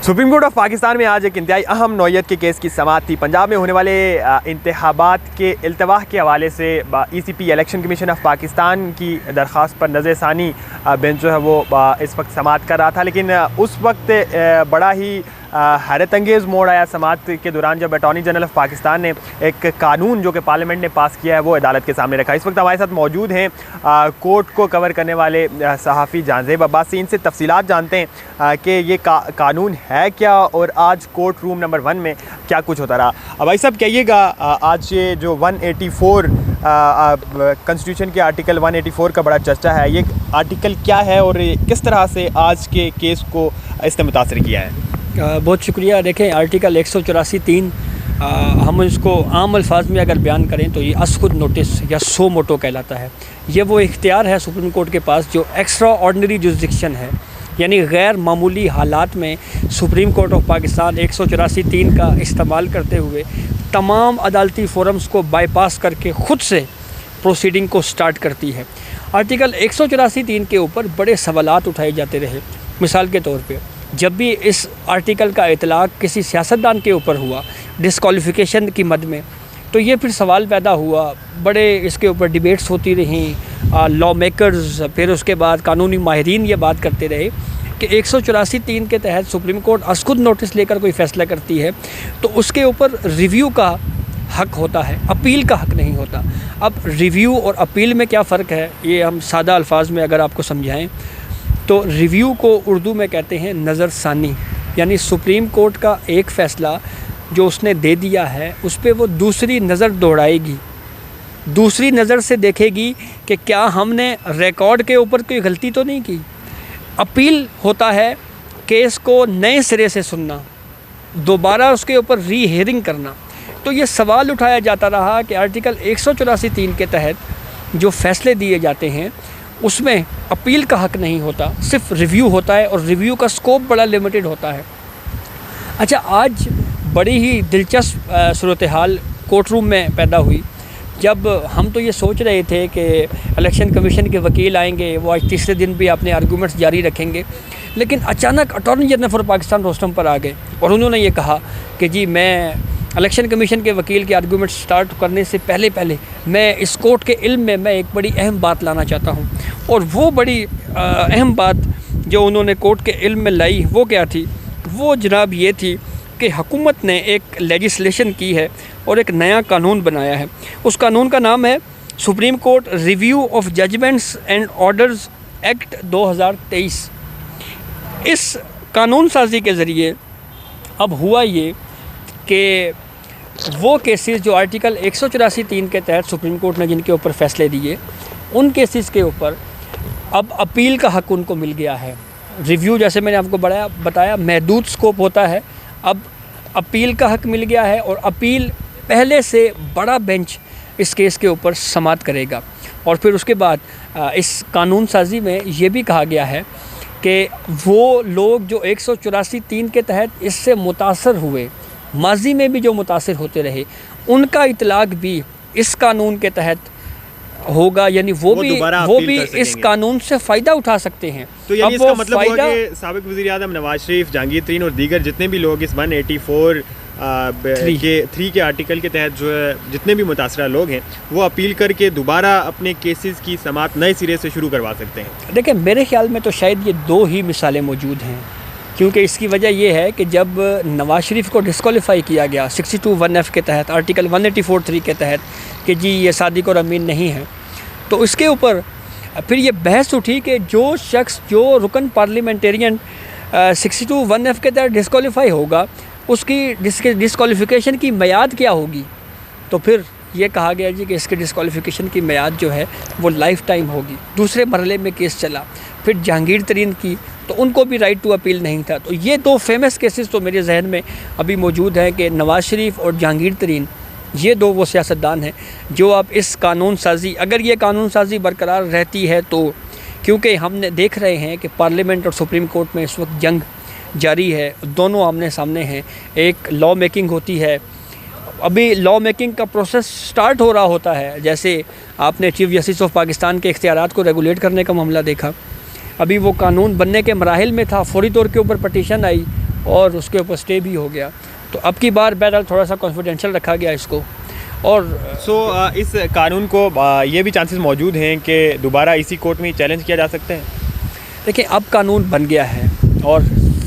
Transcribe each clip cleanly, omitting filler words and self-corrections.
Supreme court of Pakistan में आज एक इंतहाई अहम नौयत के केस की समाअत थी। पंजाब में होने वाले इंतखाबात के इल्तवाह के हवाले से ECP election commission of Pakistan की दरख्वास्त पर नज़र सानी बेंच जो है वो इस वक्त समाअत कर रहा था, लेकिन उस वक्त बड़ा ही हैरत अंगेज़ मोड़ आया समाअत के दौरान जब अटॉर्नी जनरल ऑफ पाकिस्तान ने एक कानून जो कि पार्लियामेंट ने पास किया है वो अदालत के सामने रखा। इस वक्त हमारे साथ मौजूद हैं कोर्ट को कवर करने वाले सहाफ़ी जांज़ेब अब्बास से। इनसे तफसीलात जानते हैं कि ये कानून है क्या और आज कोर्ट रूम नंबर 1 में क्या कुछ होता रहा। अब भाई साहब कहिएगा, आज ये जो 184 कॉन्स्टिट्यूशन के आर्टिकल 184 का बड़ा चर्चा है, ये आर्टिकल क्या है और किस तरह से आज के केस को इसने मुतासर किया है? बहुत शुक्रिया। देखें, आर्टिकल 184(3 हम इसको आम अल्फाज में अगर बयान करें तो ये असखुद नोटिस या सो मोटो कहलाता है। ये वो इख्तियार है सुप्रीम कोर्ट के पास जो एक्स्ट्रा ऑर्डनरी जुरिसडिक्शन है, यानी गैर मामूली हालात में सुप्रीम कोर्ट ऑफ पाकिस्तान 184(3 का इस्तेमाल करते हुए तमाम अदालती फोरम्स को बाईपास करके ख़ुद से प्रोसीडिंग को स्टार्ट करती है। आर्टिकल 184(3 के ऊपर बड़े सवालात उठाए जाते रहे। मिसाल के तौर पे जब भी इस आर्टिकल का इतलाक़ किसी सियासतदान के ऊपर हुआ डिस्क्वालिफिकेशन की मद में, तो ये फिर सवाल पैदा हुआ, बड़े इसके ऊपर डिबेट्स होती रहीं, लॉ मेकर्स, फिर उसके बाद कानूनी माहिरीन ये बात करते रहे कि 184(3 के तहत सुप्रीम कोर्ट असखुद नोटिस लेकर कोई फ़ैसला करती है तो उसके ऊपर रिव्यू का हक़ होता है, अपील का हक़ नहीं होता। अब रिव्यू और अपील में क्या फ़र्क है, ये हम सादा अल्फाज में अगर आपको समझाएं तो रिव्यू को उर्दू में कहते हैं नज़र सानी, यानी सुप्रीम कोर्ट का एक फ़ैसला जो उसने दे दिया है उस पर वो दूसरी नज़र दौड़ाएगी, दूसरी नज़र से देखेगी कि क्या हमने रिकॉर्ड के ऊपर कोई गलती तो नहीं की। अपील होता है केस को नए सिरे से सुनना, दोबारा उसके ऊपर री हियरिंग करना। तो ये सवाल उठाया जाता रहा कि आर्टिकल 184(3 के तहत जो फ़ैसले दिए जाते हैं उसमें अपील का हक़ नहीं होता, सिर्फ रिव्यू होता है और रिव्यू का स्कोप बड़ा लिमिटेड होता है। अच्छा, आज बड़ी ही दिलचस्प सूरत हाल कोर्ट रूम में पैदा हुई जब हम तो ये सोच रहे थे कि इलेक्शन कमीशन के वकील आएंगे, वो आज तीसरे दिन भी अपने आर्गूमेंट्स जारी रखेंगे, लेकिन अचानक attorney general for Pakistan rostrum पर आ गए और उन्होंने ये कहा कि जी मैं इलेक्शन कमीशन के वकील के आर्गूमेंट स्टार्ट करने से पहले मैं इस कोर्ट के इल्म में मैं एक बड़ी अहम बात लाना चाहता हूँ। और वो बड़ी अहम बात जो उन्होंने कोर्ट के इल्म में लाई वो क्या थी? वो जनाब ये थी कि हुकूमत ने एक लेजिस्लेशन की है और एक नया कानून बनाया है। उस कानून का नाम है Supreme Court Review of Judgments and Orders Act 2023। इस कानून साजी के ज़रिए अब हुआ ये कि वो केसेस जो आर्टिकल 184(3 के तहत सुप्रीम कोर्ट ने जिनके ऊपर फ़ैसले दिए, उन केसेस के ऊपर अब अपील का हक़ उनको मिल गया है। रिव्यू जैसे मैंने आपको बताया महदूद स्कोप होता है, अब अपील का हक़ मिल गया है और अपील पहले से बड़ा बेंच इस केस के ऊपर समाअत करेगा। और फिर उसके बाद इस कानून साजी में ये भी कहा गया है कि वो लोग जो 184(3 के तहत इससे मुतासर हुए, माजी में भी जो मुतासिर होते रहे, उनका इतलाक़ भी इस कानून के तहत होगा, यानी वो भी इस कानून से फ़ायदा उठा सकते हैं। तो यानी इसका मतलब हुआ कि साबिक़ वज़ीर आज़म नवाज शरीफ, जहांगीर तरीन और दीगर जितने भी लोग इस 184(3 के आर्टिकल के तहत जो है जितने भी मुतासरा लोग हैं वो अपील करके दोबारा अपने केसेस की समाअत नए सिरे से शुरू करवा सकते हैं। देखिए, मेरे ख़्याल में तो शायद ये दो ही मिसालें मौजूद हैं, क्योंकि इसकी वजह यह है कि जब नवाज शरीफ को डिस्क्वालीफाई किया गया 62(1)(f) के तहत आर्टिकल 184(3 के तहत कि जी ये सादिक और अमीन नहीं है, तो इसके ऊपर फिर ये बहस उठी कि जो शख्स जो रुकन पार्लियामेंटेरियन 62(1)(f) के तहत डिस्क्वालीफाई होगा उसकी डिस्क्वालिफिकेशन की मियाद क्या होगी। तो फिर ये कहा गया जी कि इसके डिस्क्वालिफिकेशन की मियाद जो है वो लाइफ टाइम होगी। दूसरे मरहले में केस चला, फिर जहांगीर तरीन की, तो उनको भी राइट टू अपील नहीं था। तो ये दो फेमस केसेस तो मेरे जहन में अभी मौजूद हैं कि नवाज शरीफ और जहांगीर तरीन, ये दो वो सियासतदान हैं जो अब इस कानून साजी, अगर ये कानून साजी बरकरार रहती है तो, क्योंकि हमने देख रहे हैं कि पार्लियामेंट और सुप्रीम कोर्ट में इस वक्त जंग जारी है, दोनों आमने सामने हैं। एक लॉ मेकिंग होती है, अभी लॉ मेकिंग का प्रोसेस स्टार्ट हो रहा होता है, जैसे आपने चीफ जस्टिस ऑफ पाकिस्तान के इख्तियारात को रेगुलेट करने का मामला देखा, अभी वो कानून बनने के मराहिल में था, फौरी तौर के ऊपर पटिशन आई और उसके ऊपर स्टे भी हो गया। तो अब की बार बहरहाल थोड़ा सा कॉन्फिडेंशियल रखा गया इसको। और इस कानून को ये भी चांसेस मौजूद हैं कि दोबारा इसी कोर्ट में चैलेंज किया जा सकता है। देखिए, अब कानून बन गया है और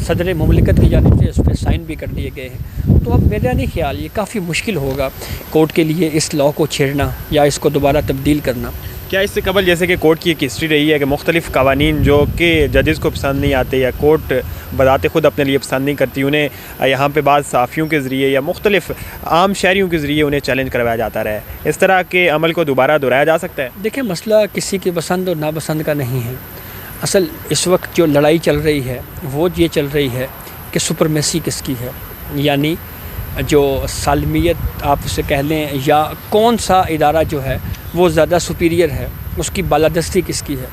सदर मुमलिकत की जानिब से उस पर साइन भी कर दिए गए हैं। तो अब मेरा नहीं ख्याल ये काफ़ी मुश्किल होगा कोर्ट के लिए इस लॉ को छेड़ना या इसको दोबारा तब्दील करना। क्या इससे कबल जैसे कि कोर्ट की एक हिस्ट्री रही है कि मुख्तलिफ़ कवानीन जो कि जजेस को पसंद नहीं आते या कोर्ट बताते ख़ुद अपने लिए पसंद नहीं करती, उन्हें यहाँ पे बाद सहाफ़ियों के ज़रिए या मुख्तलिफ़ आम शहरियों के ज़रिए उन्हें चैलेंज करवाया जाता रहा है। इस तरह के अमल को दोबारा दोहराया जा सकता है? देखिए, मसला किसी की पसंद और नापसंद का नहीं है। असल इस वक्त जो लड़ाई चल रही है वो ये चल रही है कि सुपरमेसी किसकी है, यानी जो सालमियत आप उसे कह लें या कौन सा इदारा जो है वो ज़्यादा सुपीरियर है, उसकी बालादस्ती किसकी है।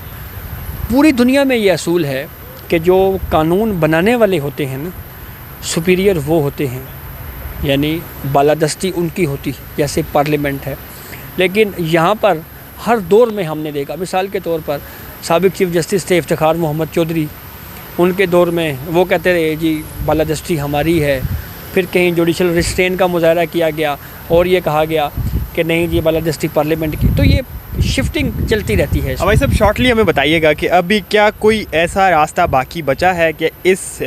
पूरी दुनिया में ये असूल है कि जो कानून बनाने वाले होते हैं ना, सुपीरियर वो होते हैं, यानी बालादस्ती उनकी होती है, जैसे पार्लियामेंट है। लेकिन यहाँ पर हर दौर में हमने देखा, मिसाल के तौर पर साबिक चीफ जस्टिस थे इफ्तिखार मोहम्मद चौधरी, उनके दौर में वो कहते रहे जी बालादस्ती हमारी है। फिर कहीं जुडिशल रिस्ट्रेन का मुजाहरा किया गया और ये कहा गया कि नहीं जी बालादस्ती पार्लियामेंट की। तो ये शिफ्टिंग चलती रहती है। भाई साहब, शॉर्टली हमें बताइएगा कि अभी क्या कोई ऐसा रास्ता बाकी बचा है कि इस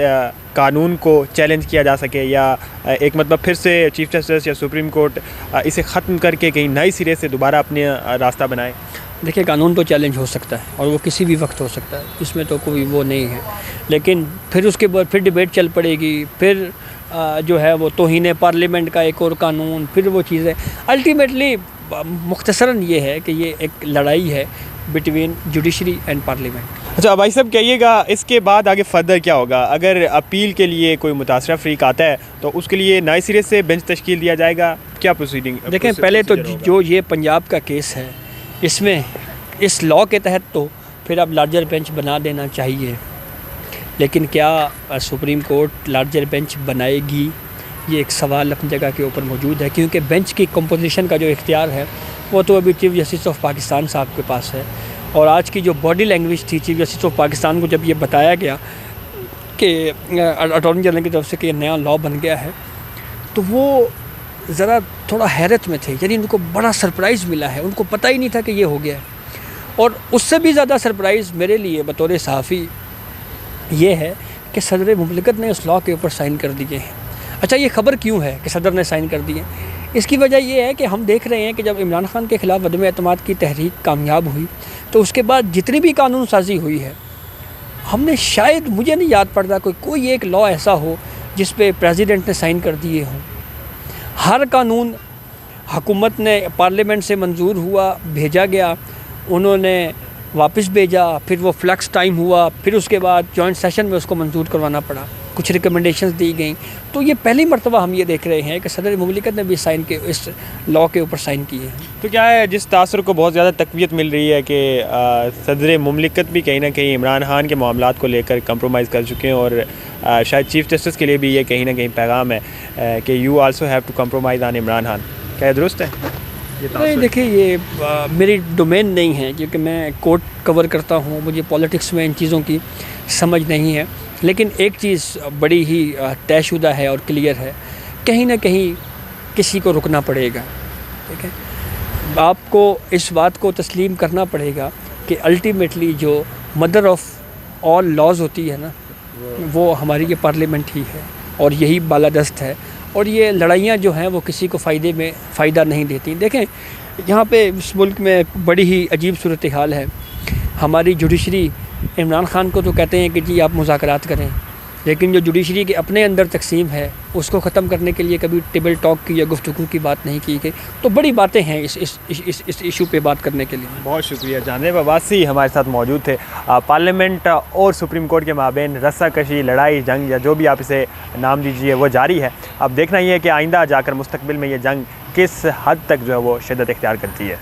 कानून को चैलेंज किया जा सके, या एक मतलब फिर से चीफ जस्टिस या सुप्रीम कोर्ट इसे ख़त्म करके कहीं नए सिरे से दोबारा अपने रास्ता बनाए? देखिए, कानून तो चैलेंज हो सकता है और वो किसी भी वक्त हो सकता है, इसमें तो कोई वो नहीं है। लेकिन फिर उसके बाद फिर डिबेट चल पड़ेगी, फिर जो है वो तौहीन पार्लियामेंट का एक और कानून, फिर वो चीज़ें। अल्टीमेटली मुख्तसरन ये है कि ये एक लड़ाई है बिटवीन जुडिशरी एंड पार्लियामेंट। अच्छा भाई साहब, कहिएगा इसके बाद आगे फर्दर क्या होगा? अगर अपील के लिए कोई मुतासरा फ्रीक आता है तो उसके लिए नए सिरे से बेंच तश्कील दिया जाएगा? क्या प्रोसीडिंग? देखें, पहले तो जो ये पंजाब का केस है, इसमें इस लॉ के तहत तो फिर अब लार्जर बेंच बना देना चाहिए। लेकिन क्या सुप्रीम कोर्ट लार्जर बेंच बनाएगी, ये एक सवाल अपनी जगह के ऊपर मौजूद है, क्योंकि बेंच की कंपोजिशन का जो इख्तियार है वो तो अभी चीफ जस्टिस ऑफ पाकिस्तान साहब के पास है। और आज की जो बॉडी लैंग्वेज थी चीफ जस्टिस ऑफ पाकिस्तान को, जब ये बताया गया कि अटॉर्नी जनरल की तरफ से कि नया लॉ बन गया है, तो वो ज़रा थोड़ा हैरत में थे, यानी उनको बड़ा सरप्राइज़ मिला है, उनको पता ही नहीं था कि ये हो गया है। और उससे भी ज़्यादा सरप्राइज़ मेरे लिए बतौर सहाफ़ी ये है कि सदर मुमलिकत ने उस लॉ के ऊपर साइन कर दिए हैं। अच्छा, ये ख़बर क्यों है कि सदर ने साइन कर दिए? इसकी वजह ये है कि हम देख रहे हैं कि जब इमरान खान के ख़िलाफ़ अदम एतमाद की तहरीक कामयाब हुई तो उसके बाद जितनी भी कानून साजी हुई है, हमने शायद, मुझे नहीं याद पड़ता कोई एक लॉ ऐसा हो जिस पे प्रेसिडेंट ने साइन कर दिए हों। हर कानून हुकूमत ने पार्लियामेंट से मंजूर हुआ, भेजा गया, उन्होंने वापस भेजा, फिर वो फ्लक्स टाइम हुआ, फिर उसके बाद जॉइंट सेशन में उसको मंजूर करवाना पड़ा, कुछ रिकमेंडेशंस दी गई। तो ये पहली मरतबा हम ये देख रहे हैं कि सदर मुमलिकत ने भी साइन के इस लॉ के ऊपर साइन किए हैं। तो क्या है, जिस तासर को बहुत ज़्यादा तक़वियत मिल रही है कि सदर मुमलिकत भी कहीं ना कहीं इमरान खान के मामलात को लेकर कंप्रोमाइज़ कर चुके हैं, और शायद चीफ जस्टिस के लिए भी ये कहीं ना कहीं पैगाम है कि you also have to compromise on Imran Khan. क्या दुरुस्त है? नहीं, देखिए, ये मेरी डोमेन नहीं है, क्योंकि मैं कोर्ट कवर करता हूँ, मुझे पॉलिटिक्स में इन चीज़ों की समझ नहीं है। लेकिन एक चीज़ बड़ी ही तयशुदा है और क्लियर है, कहीं ना कहीं किसी को रुकना पड़ेगा। ठीक है, आपको इस बात को तस्लीम करना पड़ेगा कि अल्टीमेटली जो मदर ऑफ ऑल लॉज होती है ना, वो हमारी ये पार्लियामेंट ही है और यही बालादस्त है। और ये लड़ाइयाँ जो हैं वो किसी को फ़ायदा नहीं देती। देखें, यहाँ पे इस मुल्क में बड़ी ही अजीब सूरत हाल है। हमारी जुडिशरी इमरान खान को तो कहते हैं कि जी आप मुज़ाकरात करें, लेकिन जो जुडिशरी के अपने अंदर तकसीम है उसको ख़त्म करने के लिए कभी टेबल टॉक की या गुफ्तगू की बात नहीं की गई। तो बड़ी बातें हैं इस इशू पे बात करने के लिए। बहुत शुक्रिया। जानेब अब्बासी हमारे साथ मौजूद थे। पार्लियामेंट और सुप्रीम कोर्ट के माबेन रस्साकशी, लड़ाई, जंग या जो भी आप इसे नाम दीजिए वो जारी है। अब देखना ही है कि आइंदा जाकर मुस्तकबिल में ये जंग किस हद तक जो है वो शिद्दत इख्तियार करती है।